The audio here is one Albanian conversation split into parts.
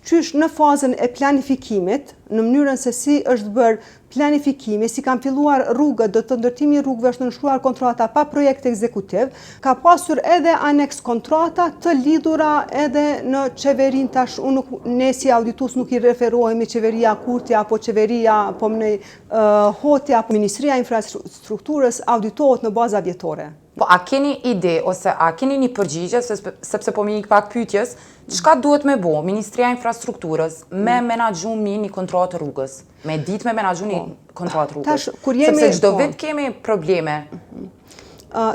qysh në fazën e planifikimit, në mënyrën se si është bërë planifikimi, si kanë filluar rrugët, do të ndërtimi rrugëve është nënshkruar kontrata pa projekt ekzekutiv, ka pasur edhe aneks kontrata të lidhura edhe në qeverin tash, ne si auditues nuk i referohemi qeveria Kurti apo qeveria Hoti apo Ministria e Infrastrukturës auditohet në baza vjetore. Po a keni ide ose a keni një përgjigje, sepse po mi pak pyetjes, çka duhet me bo Ministria e Infrastrukturës me menaxhu një kontratë rrugës, me ditë me menaxhu një kontratë rrugës, sepse çdo vit kemi probleme.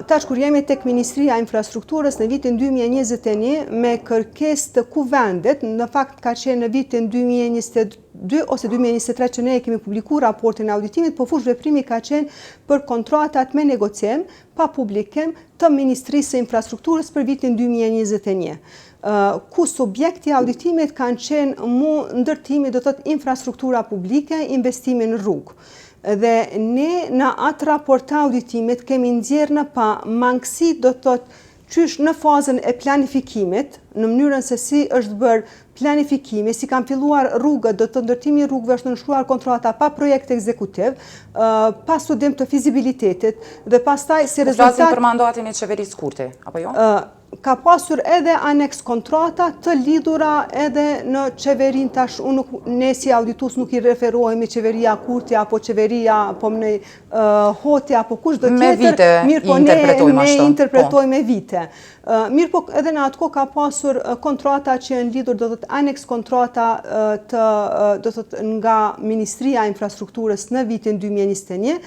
Tash kur jemi tek Ministria e Infrastrukturës në vitin 2021 me kërkesë të kuvendet, në fakt ka qenë në vitin 2022 ose 2023 që ne kemi publikuar raportin e auditimit, po fush veprimi ka qenë për kontratat me negocim pa publikim të Ministrisë së Infrastrukturës për vitin 2021. Ku subjekti i auditimit kanë qenë ndërtimi, do të thotë infrastruktura publike, investimi në rrugë. Dhe ne në atë raport të auditimit kemi nxjerrë në pa mangësi, do të thotë qysh në fazën e planifikimit, në mënyrën se si është bërë planifikimi, si kanë filluar rrugët, do të ndërtimi rrugëve është nënshkruar kontrata pa projekt ekzekutiv, pa studim të fizibilitetit dhe pastaj si rezultat. Flasim për mandatin e qeverisë Kurti, apo jo? Ka pasur edhe aneks kontrata të lidhura edhe në qeverin tash, ne si auditues nuk i referohemi qeveria Kurti apo qeveria Hoti apo kushdo tjetër, mirë po ne interpretojmë me vite. Mirë po edhe në atë kohë ka pasur kontrata që janë lidhur, do të thotë aneks kontrata do të thotë nga Ministria e Infrastrukturës në vitin 2021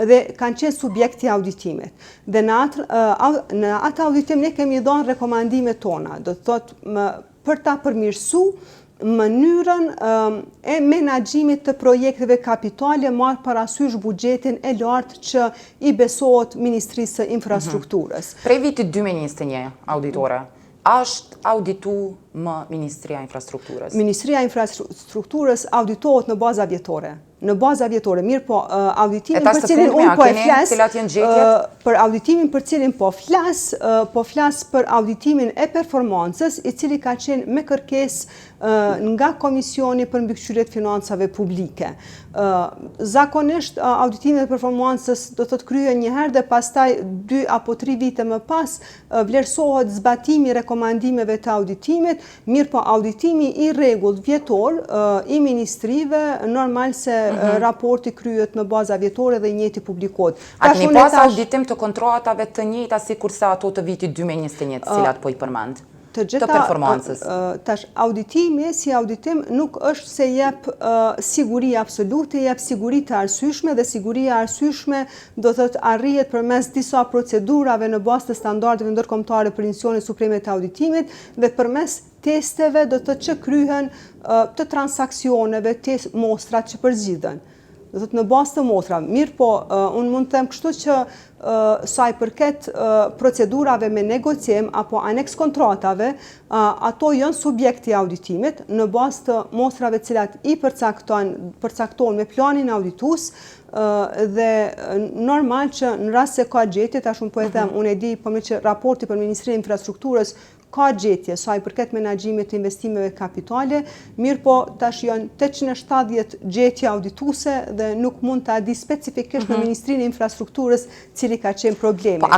dhe kanë qenë subjekti auditimit. Dhe në atë auditim ne kemi dhënë rekomandimet tona, do të thotë për ta përmirësu mënyrën e menaxhimit të projekteve kapitale marrë parasysh buxhetin e lartë që i besohet Ministrisë së Infrastrukturës. Prej vitit 2021, auditore, është auditu më Ministria e Infrastrukturës? Ministria e Infrastrukturës auditohet në baza vjetore. Në baza vjetore, mirë po auditimin për cilin unë po e flas, për auditimin për cilin po flas për auditimin e performancës, i cili ka qenë me kërkesë nga Komisioni për mbikëqyrjet financave publike. Zakonisht auditimin e performancës do të kryhen një herë dhe pastaj 2 apo 3 vite më pas vlerësohet zbatimi i rekomandimeve të auditimit, mirë po auditimi i rregullt vjetor i ministrive normal se raporti kryhet në baza vjetore dhe i njëjti publikohet. A keni pas auditim të kontratave të njëjta sikurse ato të vitit 2021, të cilat po i përmend? Të performancës. Tash auditimi si auditim nuk është se jep siguri absolute, jep siguri të arsyeshme dhe siguria arsyeshme do të arrihet përmes disa procedurave në bazë të standardeve ndërkombëtare për Institucionin Supreme të Auditimit dhe përmes testeve do të që kryhen të transaksioneve, mostrat që përzgjidhen. Do të në bazë të mostrave. Mirë po, unë mund të them kështu që sa i përket procedurave me negocim apo aneks kontratave, ato janë subjekti auditimit në bazë të mostrave cilat i përcaktohen me planin auditues dhe normal që në rast se ka gjetje, tash unë po e them, unë e di po me që raporti për Ministrinë e Infrastrukturës ka gjetje sa i përket menaxhimit të investimeve kapitale, mirë po tash janë 870 gjetje audituese dhe nuk mund ta di specifikisht në Ministrinë e Infrastrukturës cili ka qenë problemi.